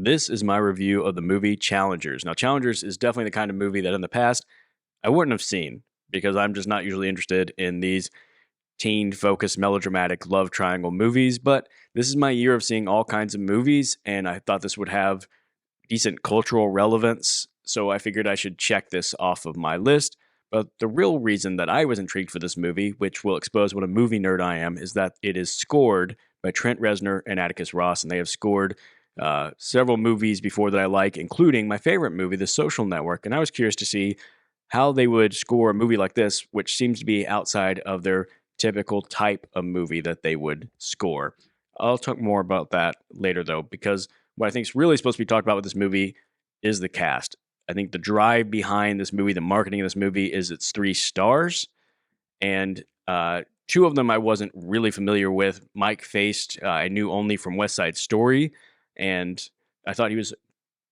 This is my review of the movie Challengers. Now, Challengers is definitely the kind of movie that in the past I wouldn't have seen because I'm just not usually interested in these teen focused melodramatic love triangle movies. But this is my year of seeing all kinds of movies, and I thought this would have decent cultural relevance. So I figured I should check this off of my list. But the real reason that I was intrigued for this movie, which will expose what a movie nerd I am, is that it is scored by Trent Reznor and Atticus Ross, and they have scored several movies before that I like, including my favorite movie, The Social Network. And I was curious to see how they would score a movie like this, which seems to be outside of their typical type of movie that they would score. I'll talk more about that later, though, because what I think is really supposed to be talked about with this movie is the cast. I think the drive behind this movie, the marketing of this movie, is its three stars, and two of them I wasn't really familiar with. Mike Faist, I knew only from West Side Story, and I thought he was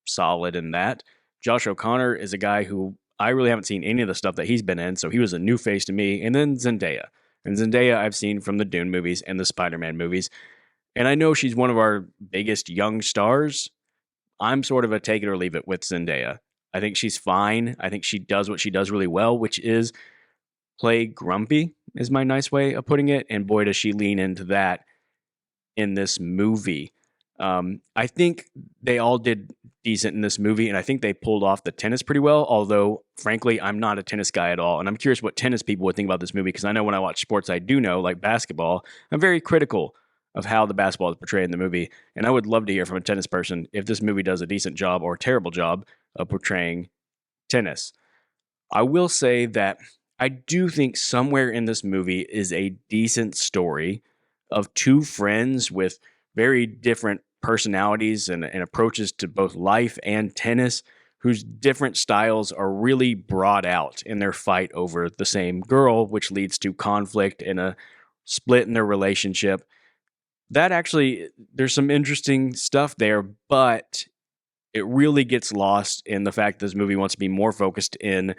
solid in that. Josh O'Connor is a guy who I really haven't seen any of the stuff that he's been in, so he was a new face to me. And then Zendaya. And Zendaya I've seen from the Dune movies and the Spider-Man movies. And I know she's one of our biggest young stars. I'm sort of a take it or leave it with Zendaya. I think she's fine. I think she does what she does really well, which is play grumpy, is my nice way of putting it. And boy, does she lean into that in this movie. I think they all did decent in this movie, and I think they pulled off the tennis pretty well, although, frankly, I'm not a tennis guy at all. And I'm curious what tennis people would think about this movie, because I know when I watch sports I do know, like basketball, I'm very critical of how the basketball is portrayed in the movie. And I would love to hear from a tennis person if this movie does a decent job or a terrible job of portraying tennis. I will say that I do think somewhere in this movie is a decent story of two friends with very different personalities and approaches to both life and tennis, whose different styles are really brought out in their fight over the same girl, which leads to conflict and a split in their relationship. That actually, there's some interesting stuff there, but it really gets lost in the fact that this movie wants to be more focused in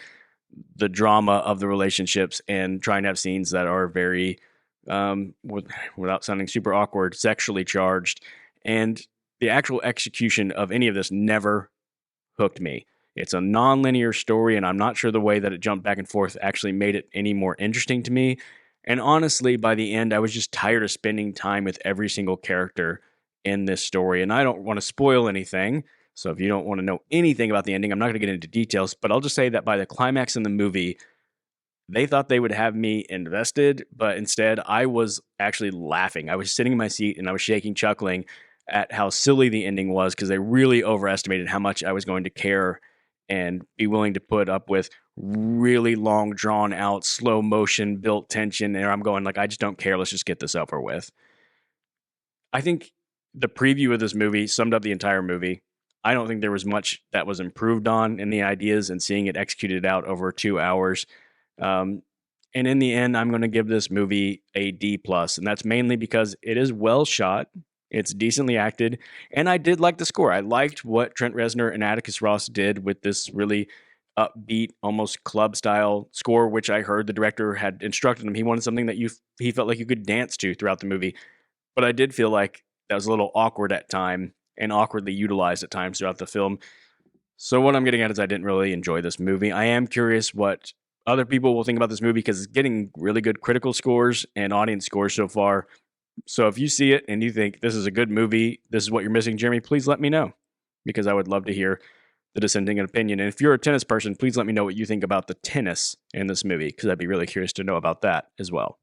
the drama of the relationships and trying to have scenes that are very, without sounding super awkward, sexually charged. And the actual execution of any of this never hooked me. It's a non-linear story, and I'm not sure the way that it jumped back and forth actually made it any more interesting to me. And honestly, by the end, I was just tired of spending time with every single character in this story. And I don't want to spoil anything. So if you don't want to know anything about the ending, I'm not going to get into details, but I'll just say that by the climax in the movie, they thought they would have me invested, but instead I was actually laughing. I was sitting in my seat and I was shaking, chuckling at how silly the ending was, because they really overestimated how much I was going to care and be willing to put up with really long, drawn out, slow motion built tension. And I'm going like, I just don't care. Let's just get this over with. I think the preview of this movie summed up the entire movie. I don't think there was much that was improved on in the ideas, and seeing it executed out over 2 hours. And in the end, I'm going to give this movie a D plus, and that's mainly because it is well shot, it's decently acted, and I did like the score. I liked what Trent Reznor and Atticus Ross did with this really upbeat, almost club style score, which I heard the director had instructed him. He wanted something that he felt like you could dance to throughout the movie, but I did feel like that was a little awkward at time and awkwardly utilized at times throughout the film. So what I'm getting at is I didn't really enjoy this movie. I am curious what other people will think about this movie, because it's getting really good critical scores and audience scores so far. So if you see it and you think this is a good movie, this is what you're missing, Jeremy, please let me know, because I would love to hear the dissenting opinion. And if you're a tennis person, please let me know what you think about the tennis in this movie, because I'd be really curious to know about that as well.